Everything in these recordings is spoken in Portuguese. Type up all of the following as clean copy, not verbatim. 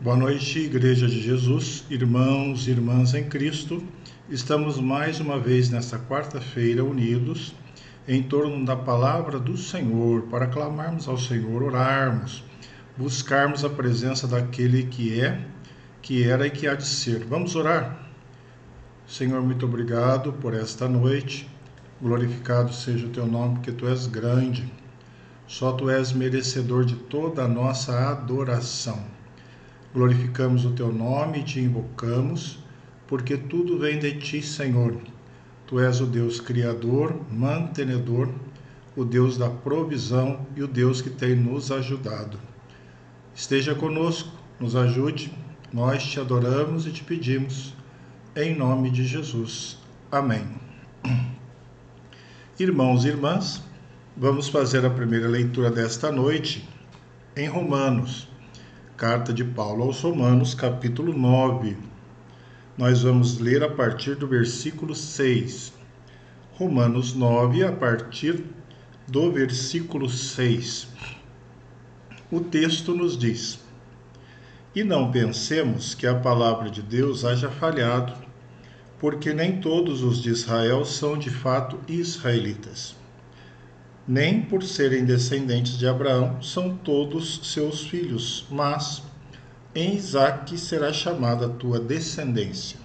Boa noite, Igreja de Jesus, irmãos e irmãs em Cristo. Estamos mais uma vez nesta quarta-feira unidos em torno da palavra do Senhor, para clamarmos ao Senhor, orarmos, buscarmos a presença daquele que é, que era e que há de ser. Vamos orar? Senhor, muito obrigado por esta noite. Glorificado seja o teu nome, porque tu és grande. Só tu és merecedor de toda a nossa adoração. Glorificamos o teu nome e te invocamos, porque tudo vem de ti, Senhor. Tu és o Deus criador, mantenedor, o Deus da provisão e o Deus que tem nos ajudado. Esteja conosco, nos ajude, nós te adoramos e te pedimos, em nome de Jesus. Amém. Irmãos e irmãs, vamos fazer a primeira leitura desta noite em Romanos. Carta de Paulo aos Romanos, capítulo 9. Nós vamos ler a partir do versículo 6. Romanos 9, a partir do versículo 6. O texto nos diz: E não pensemos que a palavra de Deus haja falhado, porque nem todos os de Israel são de fato israelitas. Nem por serem descendentes de Abraão são todos seus filhos, mas em Isaque será chamada a tua descendência.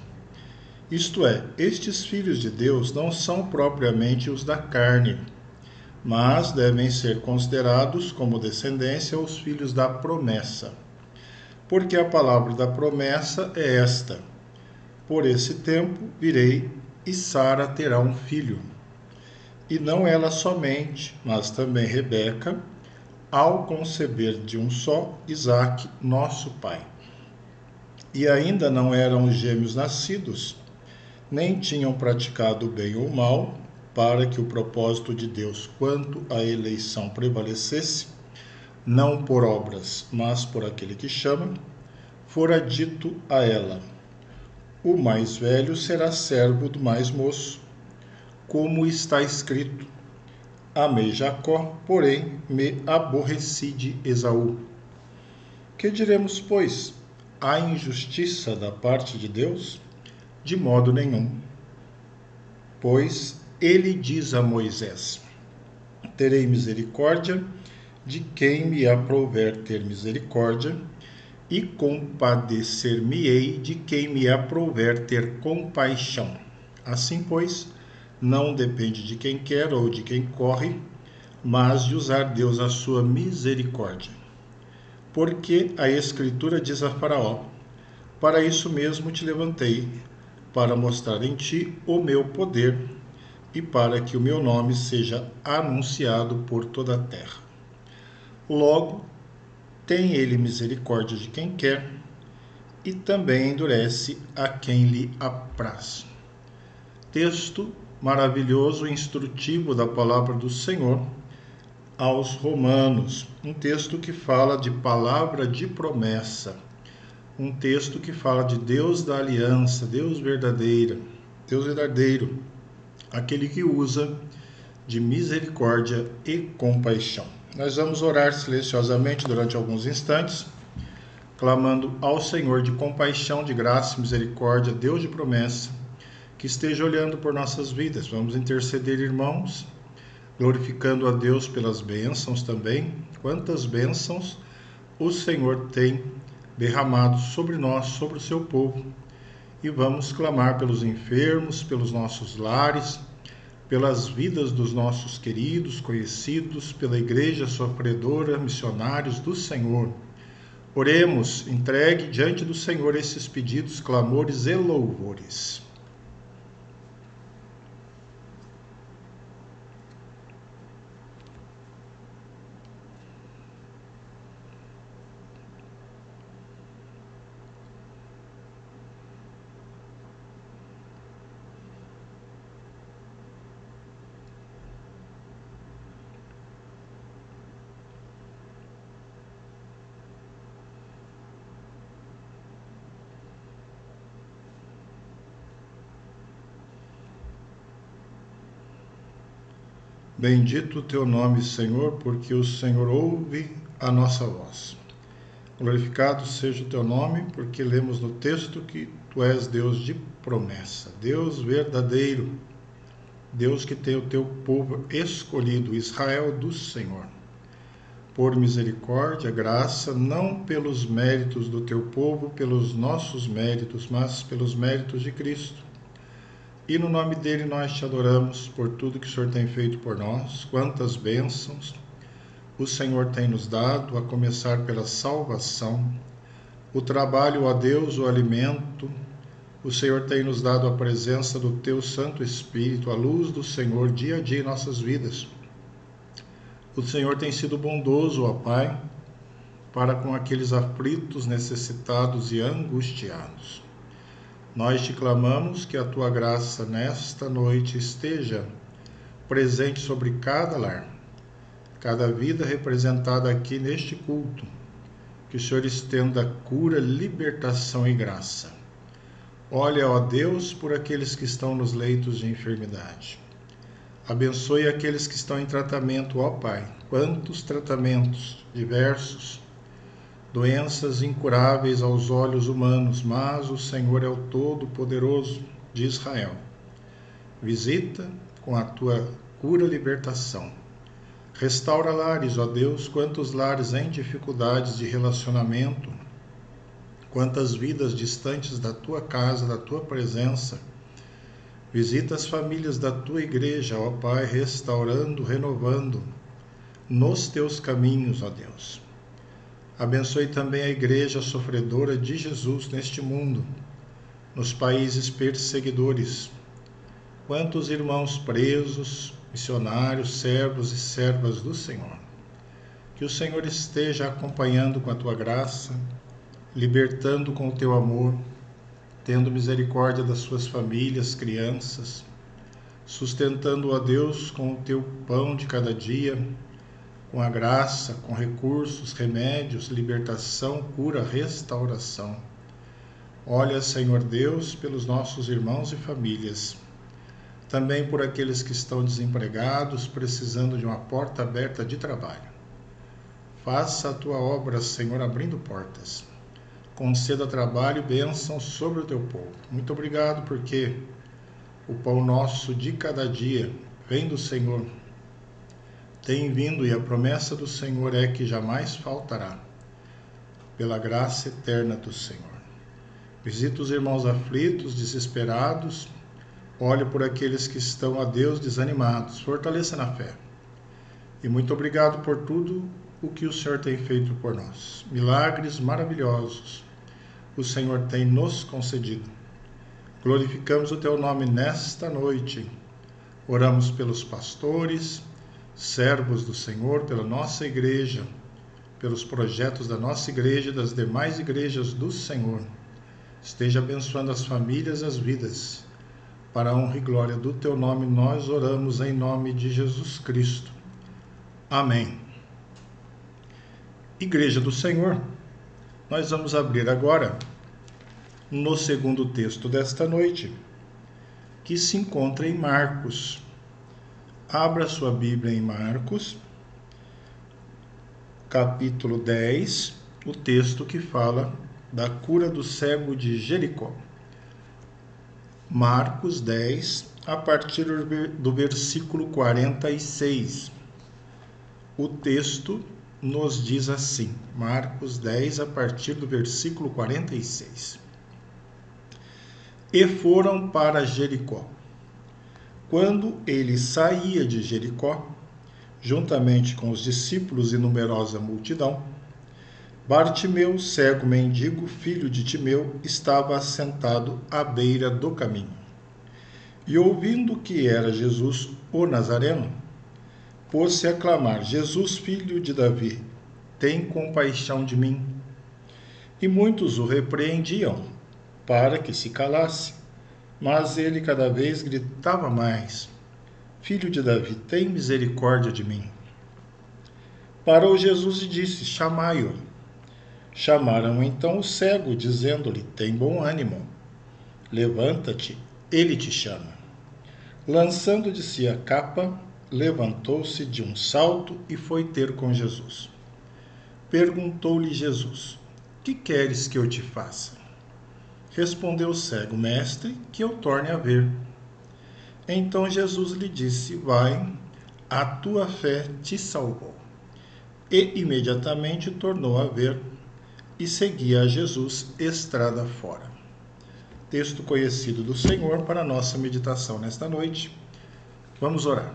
Isto é, estes filhos de Deus não são propriamente os da carne, mas devem ser considerados como descendência os filhos da promessa. Porque a palavra da promessa é esta: por esse tempo virei e Sara terá um filho. E não ela somente, mas também Rebeca, ao conceber de um só, Isaque, nosso pai. E ainda não eram gêmeos nascidos, nem tinham praticado o bem ou o mal, para que o propósito de Deus quanto à eleição prevalecesse, não por obras, mas por aquele que chama, fora dito a ela: o mais velho será servo do mais moço, como está escrito: amei Jacó, porém me aborreci de Esaú. Que diremos, pois? Há injustiça da parte de Deus? De modo nenhum. Pois ele diz a Moisés: terei misericórdia de quem me aprouver ter misericórdia, e compadecer-me-ei de quem me aprouver ter compaixão. Assim, pois, não depende de quem quer ou de quem corre, mas de usar Deus a sua misericórdia. Porque a Escritura diz a Faraó: para isso mesmo te levantei, para mostrar em ti o meu poder, e para que o meu nome seja anunciado por toda a terra. Logo, tem ele misericórdia de quem quer, e também endurece a quem lhe apraz. Texto maravilhoso e instrutivo da palavra do Senhor aos Romanos, um texto que fala de palavra de promessa, um texto que fala de Deus da aliança, Deus verdadeiro, aquele que usa de misericórdia e compaixão. Nós vamos orar silenciosamente durante alguns instantes, clamando ao Senhor de compaixão, de graça e misericórdia, Deus de promessa, que esteja olhando por nossas vidas. Vamos interceder, irmãos, glorificando a Deus pelas bênçãos também. Quantas bênçãos o Senhor tem derramado sobre nós, sobre o seu povo. E vamos clamar pelos enfermos, pelos nossos lares, pelas vidas dos nossos queridos, conhecidos, pela igreja sofredora, missionários do Senhor. Oremos, entregue diante do Senhor esses pedidos, clamores e louvores. Bendito o teu nome, Senhor, porque o Senhor ouve a nossa voz. Glorificado seja o teu nome, porque lemos no texto que tu és Deus de promessa, Deus verdadeiro, Deus que tem o teu povo escolhido, Israel do Senhor. Por misericórdia, graça, não pelos méritos do teu povo, pelos nossos méritos, mas pelos méritos de Cristo. E no nome dele nós te adoramos por tudo que o Senhor tem feito por nós, quantas bênçãos o Senhor tem nos dado, a começar pela salvação, o trabalho a Deus, o alimento. O Senhor tem nos dado a presença do teu Santo Espírito, a luz do Senhor dia a dia em nossas vidas. O Senhor tem sido bondoso, ó Pai, para com aqueles aflitos, necessitados e angustiados. Nós te clamamos que a tua graça nesta noite esteja presente sobre cada lar, cada vida representada aqui neste culto. Que o Senhor estenda cura, libertação e graça. Olha, ó Deus, por aqueles que estão nos leitos de enfermidade. Abençoe aqueles que estão em tratamento, ó Pai. Quantos tratamentos diversos, doenças incuráveis aos olhos humanos, mas o Senhor é o Todo-Poderoso de Israel. Visita com a tua cura, libertação. Restaura lares, ó Deus, quantos lares em dificuldades de relacionamento, quantas vidas distantes da tua casa, da tua presença. Visita as famílias da tua igreja, ó Pai, restaurando, renovando nos teus caminhos, ó Deus. Abençoe também a igreja sofredora de Jesus neste mundo, nos países perseguidores. Quantos irmãos presos, missionários, servos e servas do Senhor. Que o Senhor esteja acompanhando com a tua graça, libertando com o teu amor, tendo misericórdia das suas famílias, crianças, sustentando a Deus com o teu pão de cada dia, com a graça, com recursos, remédios, libertação, cura, restauração. Olha, Senhor Deus, pelos nossos irmãos e famílias, também por aqueles que estão desempregados, precisando de uma porta aberta de trabalho. Faça a tua obra, Senhor, abrindo portas. Conceda trabalho e bênção sobre o teu povo. Muito obrigado, porque o pão nosso de cada dia vem do Senhor. Tem vindo e a promessa do Senhor é que jamais faltará, pela graça eterna do Senhor. Visita os irmãos aflitos, desesperados. Olhe por aqueles que estão, a Deus, desanimados. Fortaleça na fé. E muito obrigado por tudo o que o Senhor tem feito por nós. Milagres maravilhosos o Senhor tem nos concedido. Glorificamos o teu nome nesta noite. Oramos pelos pastores, servos do Senhor, pela nossa igreja, pelos projetos da nossa igreja e das demais igrejas do Senhor. Esteja abençoando as famílias e as vidas. Para a honra e glória do teu nome, nós oramos em nome de Jesus Cristo. Amém. Igreja do Senhor, nós vamos abrir agora no segundo texto desta noite, que se encontra em Marcos. Abra sua Bíblia em Marcos, capítulo 10, o texto que fala da cura do cego de Jericó. Marcos 10, a partir do versículo 46. O texto nos diz assim, Marcos 10, a partir do versículo 46. E foram para Jericó. Quando ele saía de Jericó, juntamente com os discípulos e numerosa multidão, Bartimeu, cego mendigo, filho de Timeu, estava assentado à beira do caminho. E ouvindo que era Jesus o Nazareno, pôs-se a clamar: Jesus, filho de Davi, tem compaixão de mim. E muitos o repreendiam para que se calasse, mas ele cada vez gritava mais: Filho de Davi, tem misericórdia de mim. Parou Jesus e disse: chamai-o. Chamaram então o cego, dizendo-lhe: tem bom ânimo, levanta-te, ele te chama. Lançando de si a capa, levantou-se de um salto e foi ter com Jesus. Perguntou-lhe Jesus: que queres que eu te faça? Respondeu o cego: Mestre, que eu torne a ver. Então Jesus lhe disse: Vai, a tua fé te salvou. E imediatamente tornou a ver e seguia a Jesus estrada fora. Texto conhecido do Senhor para a nossa meditação nesta noite. Vamos orar.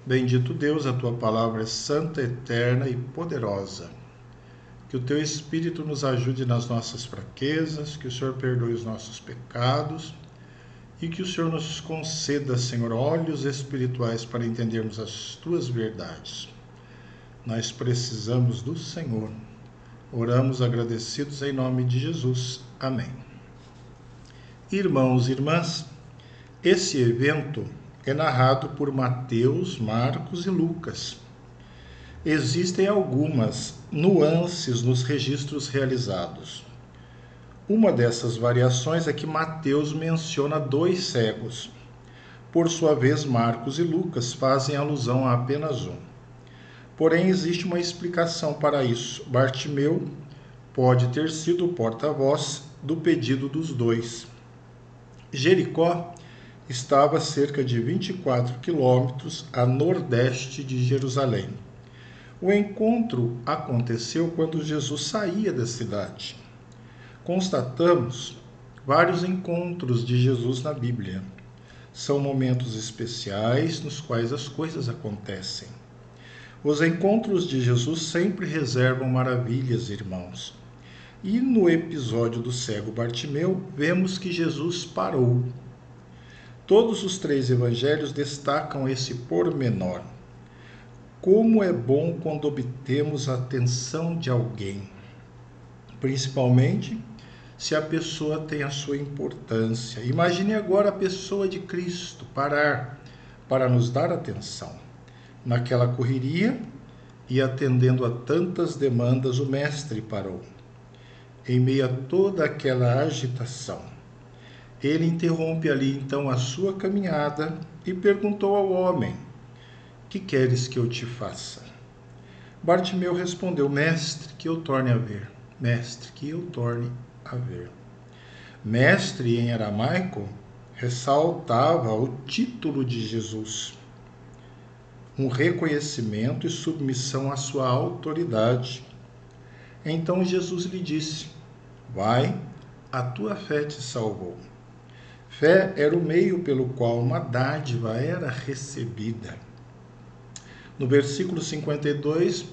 Bendito Deus, a tua palavra é santa, eterna e poderosa. Que o teu Espírito nos ajude nas nossas fraquezas, que o Senhor perdoe os nossos pecados e que o Senhor nos conceda, Senhor, olhos espirituais para entendermos as tuas verdades. Nós precisamos do Senhor. Oramos agradecidos em nome de Jesus. Amém. Irmãos e irmãs, esse evento é narrado por Mateus, Marcos e Lucas. Existem algumas nuances nos registros realizados. Uma dessas variações é que Mateus menciona 2 cegos. Por sua vez, Marcos e Lucas fazem alusão a apenas um. Porém, existe uma explicação para isso. Bartimeu pode ter sido o porta-voz do pedido dos 2. Jericó estava a cerca de 24 quilômetros a nordeste de Jerusalém. O encontro aconteceu quando Jesus saía da cidade. Constatamos vários encontros de Jesus na Bíblia. São momentos especiais nos quais as coisas acontecem. Os encontros de Jesus sempre reservam maravilhas, irmãos. E no episódio do cego Bartimeu, vemos que Jesus parou. Todos os 3 evangelhos destacam esse pormenor. Como é bom quando obtemos a atenção de alguém, principalmente se a pessoa tem a sua importância. Imagine agora a pessoa de Cristo parar para nos dar atenção. Naquela correria e atendendo a tantas demandas, o Mestre parou. Em meio a toda aquela agitação, ele interrompe ali então a sua caminhada e perguntou ao homem: que queres que eu te faça? Bartimeu respondeu: Mestre, que eu torne a ver. Mestre, que eu torne a ver. Mestre, em aramaico, ressaltava o título de Jesus, um reconhecimento e submissão à sua autoridade. Então Jesus lhe disse: Vai, a tua fé te salvou. Fé era o meio pelo qual uma dádiva era recebida. No versículo 52,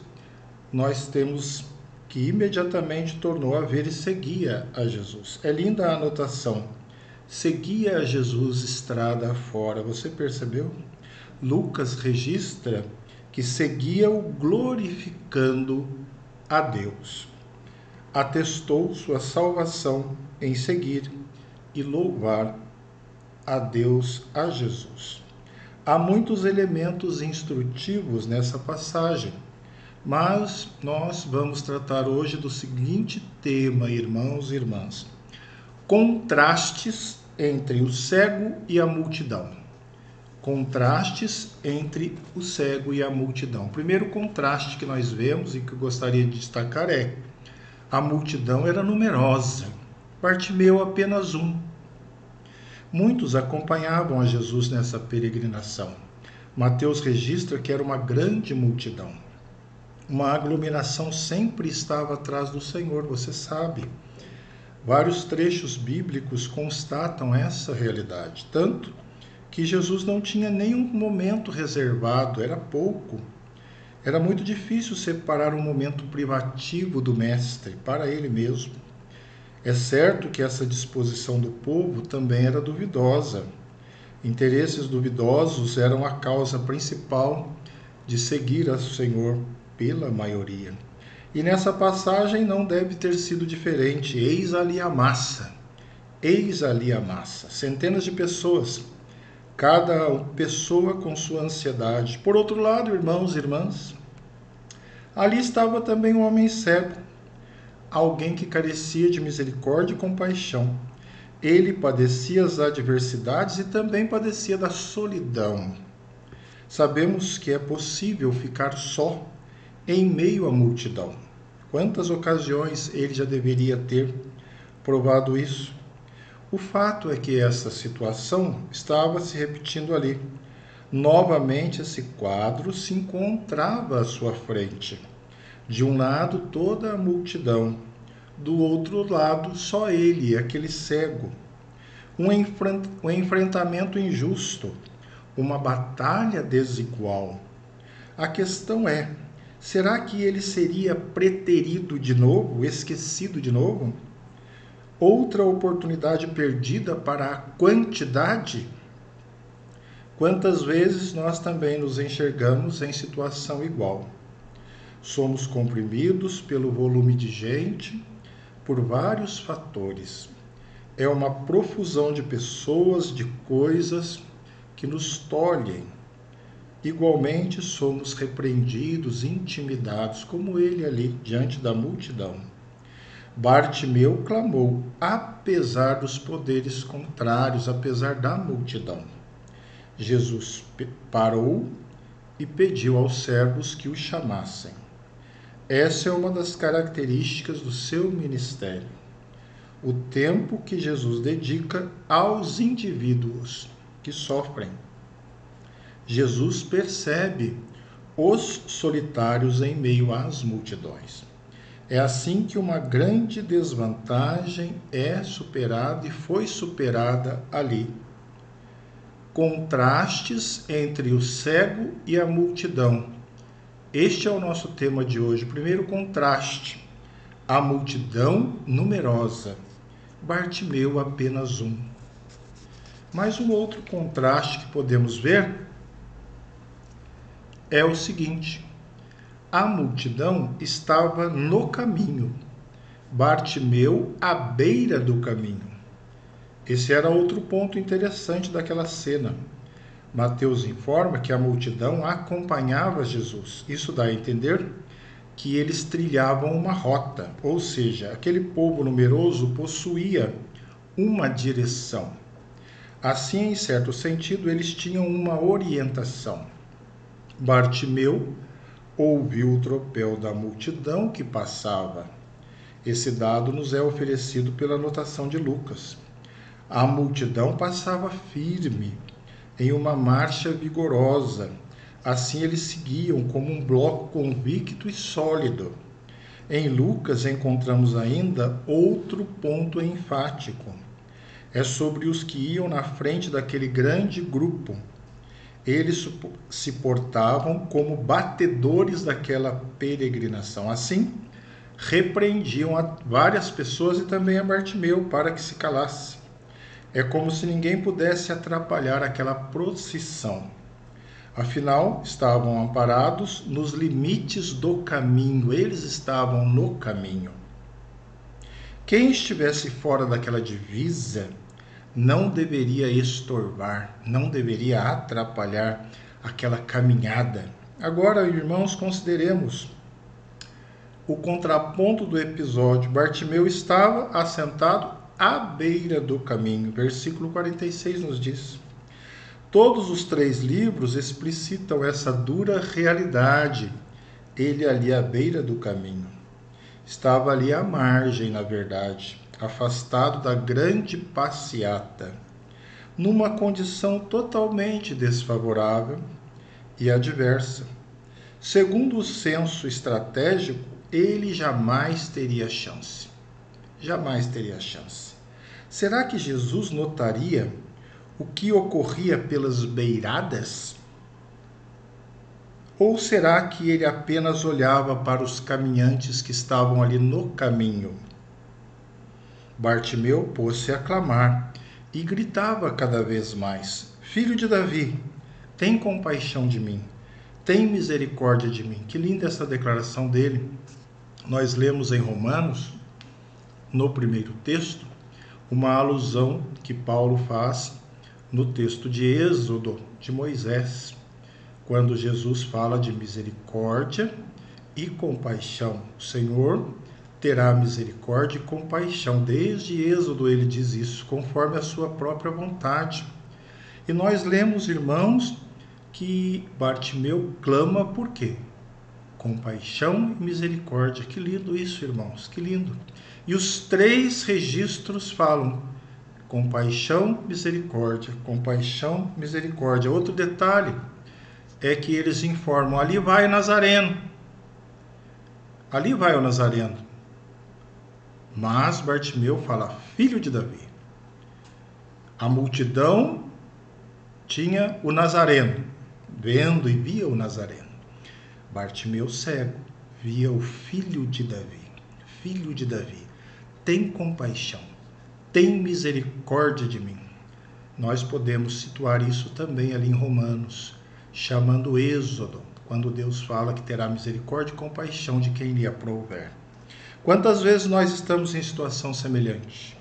nós temos que imediatamente tornou a ver e seguia a Jesus. É linda a anotação. Seguia a Jesus estrada afora. Você percebeu? Lucas registra que seguia-o glorificando a Deus. Atestou sua salvação em seguir e louvar a Deus, a Jesus. Há muitos elementos instrutivos nessa passagem, mas nós vamos tratar hoje do seguinte tema, irmãos e irmãs: contrastes entre o cego e a multidão. Contrastes entre o cego e a multidão. O primeiro contraste que nós vemos e que eu gostaria de destacar é: a multidão era numerosa, Bartimeu apenas um. Muitos acompanhavam a Jesus nessa peregrinação. Mateus registra que era uma grande multidão. Uma aglomeração sempre estava atrás do Senhor, você sabe. Vários trechos bíblicos constatam essa realidade, tanto que Jesus não tinha nenhum momento reservado, era pouco. Era muito difícil separar um momento privativo do Mestre para ele mesmo. É certo que essa disposição do povo também era duvidosa. Interesses duvidosos eram a causa principal de seguir ao Senhor pela maioria. E nessa passagem não deve ter sido diferente. Eis ali a massa. Eis ali a massa. Centenas de pessoas. Cada pessoa com sua ansiedade. Por outro lado, irmãos e irmãs, ali estava também um homem cego, alguém que carecia de misericórdia e compaixão. Ele padecia as adversidades e também padecia da solidão. Sabemos que é possível ficar só em meio à multidão. Quantas ocasiões ele já deveria ter provado isso? O fato é que essa situação estava se repetindo ali. Novamente, esse quadro se encontrava à sua frente. De um lado, toda a multidão. Do outro lado, só ele, aquele cego. Um enfrentamento injusto, uma batalha desigual. A questão é, será que ele seria preterido de novo, esquecido de novo? Outra oportunidade perdida para a quantidade? Quantas vezes nós também nos enxergamos em situação igual? Somos comprimidos pelo volume de gente, por vários fatores. É uma profusão de pessoas, de coisas que nos tolhem. Igualmente somos repreendidos, intimidados, como ele ali, diante da multidão. Bartimeu clamou, apesar dos poderes contrários, apesar da multidão. Jesus parou e pediu aos servos que o chamassem. Essa é uma das características do seu ministério. O tempo que Jesus dedica aos indivíduos que sofrem. Jesus percebe os solitários em meio às multidões. É assim que uma grande desvantagem é superada e foi superada ali. Contrastes entre o cego e a multidão. Este é o nosso tema de hoje. Primeiro contraste, a multidão numerosa. Bartimeu apenas um. Mas um outro contraste que podemos ver é o seguinte: a multidão estava no caminho, Bartimeu à beira do caminho. Esse era outro ponto interessante daquela cena. Mateus informa que a multidão acompanhava Jesus. Isso dá a entender que eles trilhavam uma rota, ou seja, aquele povo numeroso possuía uma direção. Assim, em certo sentido, eles tinham uma orientação. Bartimeu ouviu o tropel da multidão que passava. Esse dado nos é oferecido pela anotação de Lucas. A multidão passava firme, em uma marcha vigorosa. Assim eles seguiam como um bloco convicto e sólido. Em Lucas encontramos ainda outro ponto enfático. É sobre os que iam na frente daquele grande grupo. Eles se portavam como batedores daquela peregrinação. Assim, repreendiam a várias pessoas e também a Bartimeu para que se calasse. É como se ninguém pudesse atrapalhar aquela procissão. Afinal, estavam amparados nos limites do caminho. Eles estavam no caminho. Quem estivesse fora daquela divisa não deveria estorvar, não deveria atrapalhar aquela caminhada. Agora, irmãos, consideremos o contraponto do episódio. Bartimeu estava assentado à beira do caminho. Versículo 46 nos diz. Todos os 3 livros explicitam essa dura realidade. Ele ali à beira do caminho. Estava ali à margem, na verdade, afastado da grande passeata, numa condição totalmente desfavorável e adversa. Segundo o senso estratégico, ele jamais teria chance. Jamais teria chance. Será que Jesus notaria o que ocorria pelas beiradas? Ou será que ele apenas olhava para os caminhantes que estavam ali no caminho? Bartimeu pôs-se a clamar e gritava cada vez mais: Filho de Davi, tem compaixão de mim, tem misericórdia de mim. Que linda essa declaração dele. Nós lemos em Romanos, no primeiro texto, uma alusão que Paulo faz no texto de Êxodo, de Moisés, quando Jesus fala de misericórdia e compaixão. O Senhor terá misericórdia e compaixão. Desde Êxodo ele diz isso, conforme a sua própria vontade. E nós lemos, irmãos, que Bartimeu clama por quê? compaixão e misericórdia. Que lindo isso, irmãos, que lindo. E os 3 registros falam compaixão, misericórdia, compaixão, misericórdia. Outro detalhe é que eles informam, ali vai o Nazareno. Ali vai o Nazareno. Mas Bartimeu fala, filho de Davi. A multidão tinha o Nazareno, vendo e via o Nazareno. Bartimeu cego, via o filho de Davi. Filho de Davi, tem compaixão, tem misericórdia de mim. Nós podemos situar isso também ali em Romanos, chamando o Êxodo, quando Deus fala que terá misericórdia e compaixão de quem lhe aprouver. Quantas vezes nós estamos em situação semelhante,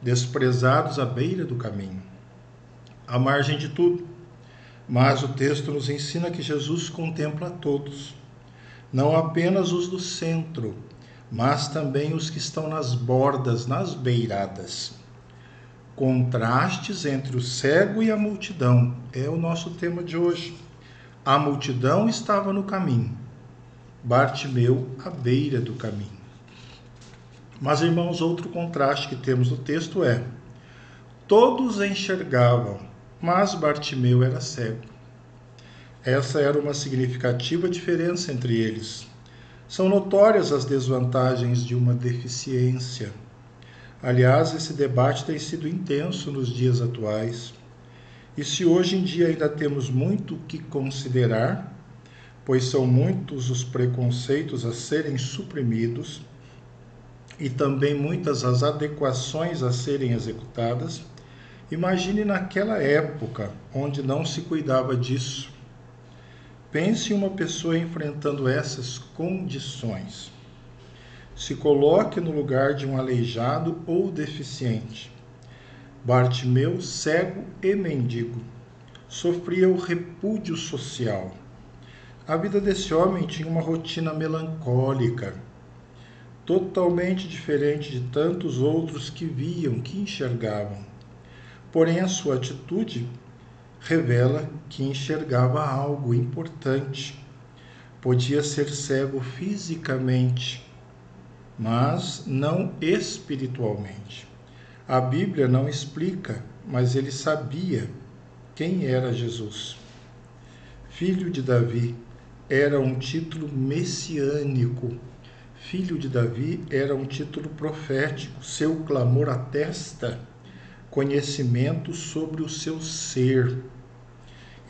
desprezados à beira do caminho, à margem de tudo, mas o texto nos ensina que Jesus contempla a todos, não apenas os do centro, mas também os que estão nas bordas, nas beiradas. Contrastes entre o cego e a multidão é o nosso tema de hoje. A multidão estava no caminho, Bartimeu à beira do caminho. Mas, irmãos, outro contraste que temos no texto é: todos enxergavam, mas Bartimeu era cego. Essa era uma significativa diferença entre eles. São notórias as desvantagens de uma deficiência. Aliás, esse debate tem sido intenso nos dias atuais. E se hoje em dia ainda temos muito o que considerar, pois são muitos os preconceitos a serem suprimidos e também muitas as adequações a serem executadas, imagine naquela época onde não se cuidava disso. Pense em uma pessoa enfrentando essas condições. Se coloque no lugar de um aleijado ou deficiente. Bartimeu, cego e mendigo, sofria o repúdio social. A vida desse homem tinha uma rotina melancólica, totalmente diferente de tantos outros que viam, que enxergavam. Porém, a sua atitude revela que enxergava algo importante. Podia ser cego fisicamente, mas não espiritualmente. A Bíblia não explica, mas ele sabia quem era Jesus. Filho de Davi era um título messiânico. Filho de Davi era um título profético. Seu clamor atesta conhecimento sobre o seu ser.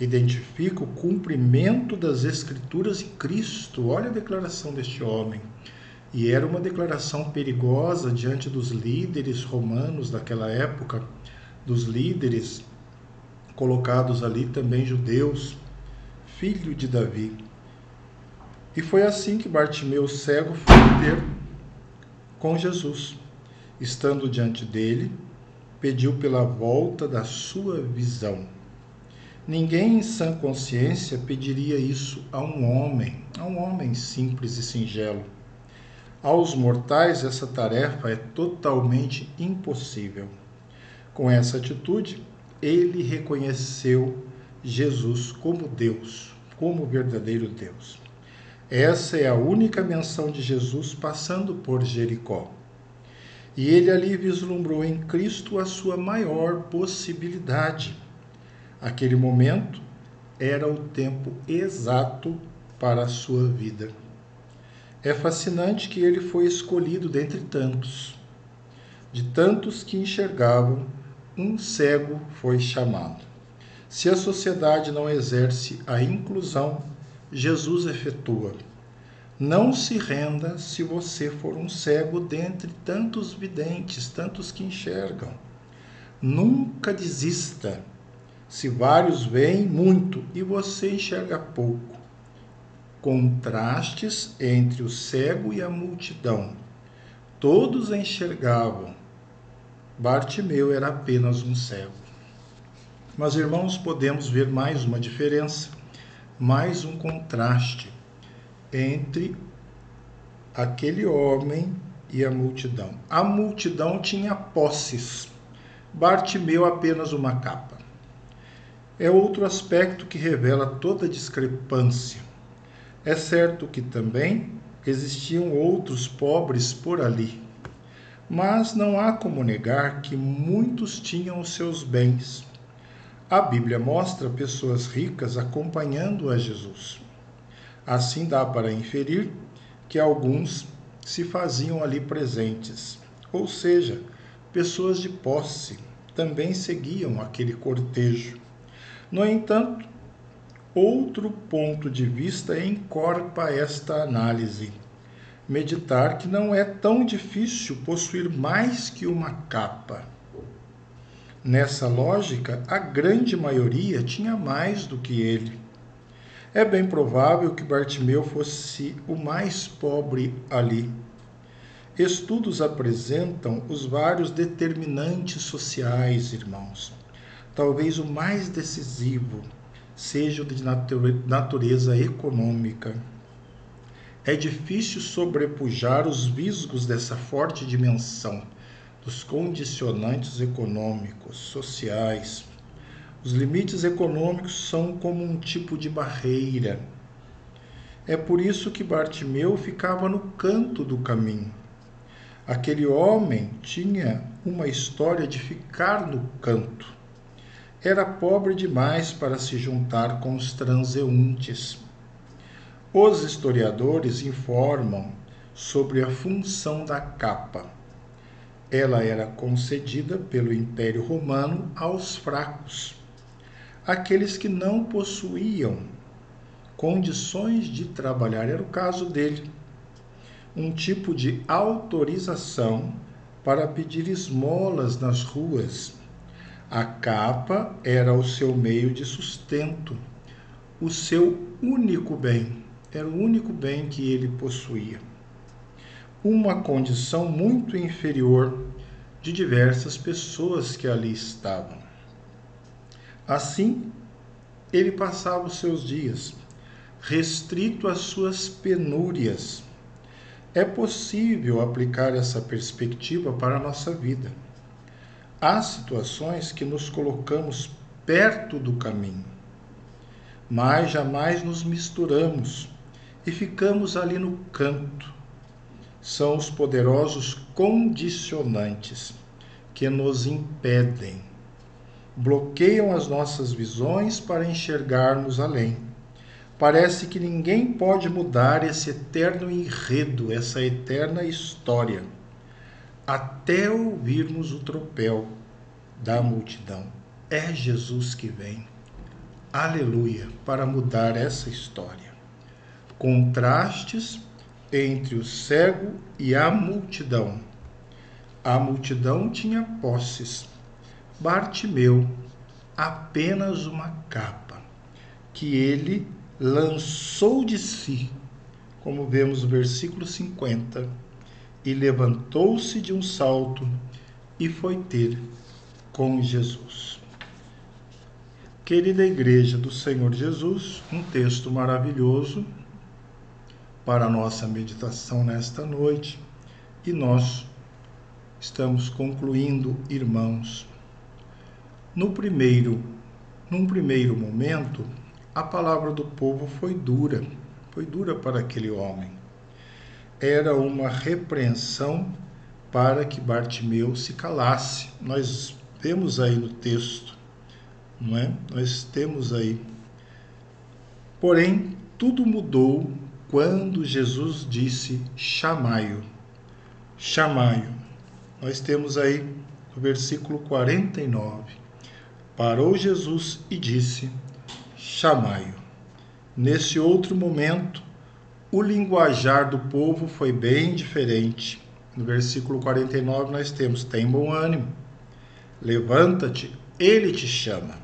Identifica o cumprimento das Escrituras em Cristo. Olha a declaração deste homem. E era uma declaração perigosa diante dos líderes romanos daquela época, dos líderes colocados ali também judeus, filho de Davi. E foi assim que Bartimeu cego foi ter com Jesus. Estando diante dele, pediu pela volta da sua visão. Ninguém em sã consciência pediria isso a um homem simples e singelo. Aos mortais, essa tarefa é totalmente impossível. Com essa atitude, ele reconheceu Jesus como Deus, como verdadeiro Deus. Essa é a única menção de Jesus passando por Jericó. E ele ali vislumbrou em Cristo a sua maior possibilidade. Aquele momento era o tempo exato para a sua vida. É fascinante que ele foi escolhido dentre tantos. De tantos que enxergavam, um cego foi chamado. Se a sociedade não exerce a inclusão, Jesus efetua. Não se renda se você for um cego dentre tantos videntes, tantos que enxergam. Nunca desista. Se vários veem muito e você enxerga pouco. Contrastes entre o cego e a multidão. Todos enxergavam. Bartimeu era apenas um cego. Mas, irmãos, podemos ver mais uma diferença, mais um contraste entre aquele homem e a multidão. A multidão tinha posses, Bartimeu apenas uma capa. É outro aspecto que revela toda a discrepância. É certo que também existiam outros pobres por ali, mas não há como negar que muitos tinham os seus bens. A Bíblia mostra pessoas ricas acompanhando a Jesus. Assim dá para inferir que alguns se faziam ali presentes, ou seja, pessoas de posse também seguiam aquele cortejo. No entanto, outro ponto de vista encorpa esta análise. Meditar que não é tão difícil possuir mais que uma capa. Nessa lógica, a grande maioria tinha mais do que ele. É bem provável que Bartimeu fosse o mais pobre ali. Estudos apresentam os vários determinantes sociais, irmãos. Talvez o mais decisivo seja o de natureza econômica. É difícil sobrepujar os visgos dessa forte dimensão dos condicionantes econômicos, sociais. Os limites econômicos são como um tipo de barreira. É por isso que Bartimeu ficava no canto do caminho. Aquele homem tinha uma história de ficar no canto. Era pobre demais para se juntar com os transeuntes. Os historiadores informam sobre a função da capa. Ela era concedida pelo Império Romano aos fracos, aqueles que não possuíam condições de trabalhar. Era o caso dele. Um tipo de autorização para pedir esmolas nas ruas. A capa era o seu meio de sustento, o seu único bem. Era o único bem que ele possuía. Uma condição muito inferior de diversas pessoas que ali estavam. Assim, ele passava os seus dias, restrito às suas penúrias. É possível aplicar essa perspectiva para a nossa vida. Há situações que nos colocamos perto do caminho, mas jamais nos misturamos e ficamos ali no canto. São os poderosos condicionantes que nos impedem, bloqueiam as nossas visões para enxergarmos além. Parece que ninguém pode mudar esse eterno enredo, essa eterna história, até ouvirmos o tropel da multidão. É Jesus que vem. Aleluia, para mudar essa história. Contrastes entre o cego e a multidão. A multidão tinha posses. Bartimeu, apenas uma capa, que ele lançou de si, como vemos no versículo 50, e levantou-se de um salto e foi ter com Jesus. Querida Igreja do Senhor Jesus, um texto maravilhoso para a nossa meditação nesta noite, e nós estamos concluindo, irmãos. Num primeiro momento, a palavra do povo foi dura para aquele homem. Era uma repreensão para que Bartimeu se calasse. Nós vemos aí no texto, não é? Nós temos aí. Porém, tudo mudou quando Jesus disse: chamai-o. Chamai-o. Nós temos aí no versículo 49. Parou Jesus e disse: chamai-o. Nesse outro momento, o linguajar do povo foi bem diferente. No versículo 49 nós temos: tem bom ânimo, levanta-te, ele te chama.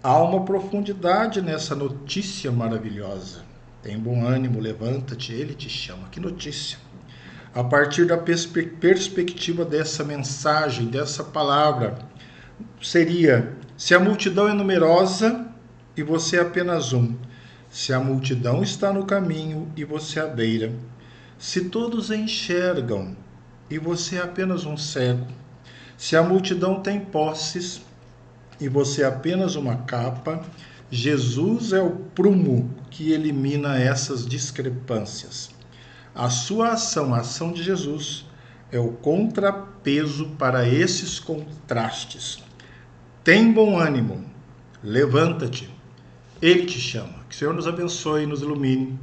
Há uma profundidade nessa notícia maravilhosa. Tem bom ânimo, levanta-te, ele te chama. Que notícia! A partir da perspectiva dessa mensagem, dessa palavra, seria: se a multidão é numerosa e você é apenas um, se a multidão está no caminho e você à beira, se todos enxergam e você é apenas um cego, se a multidão tem posses e você é apenas uma capa, Jesus é o prumo que elimina essas discrepâncias. A sua ação, a ação de Jesus, é o contrapeso para esses contrastes. Tem bom ânimo, levanta-te, Ele te chama. Que o Senhor nos abençoe e nos ilumine.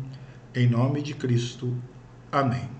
Em nome de Cristo. Amém.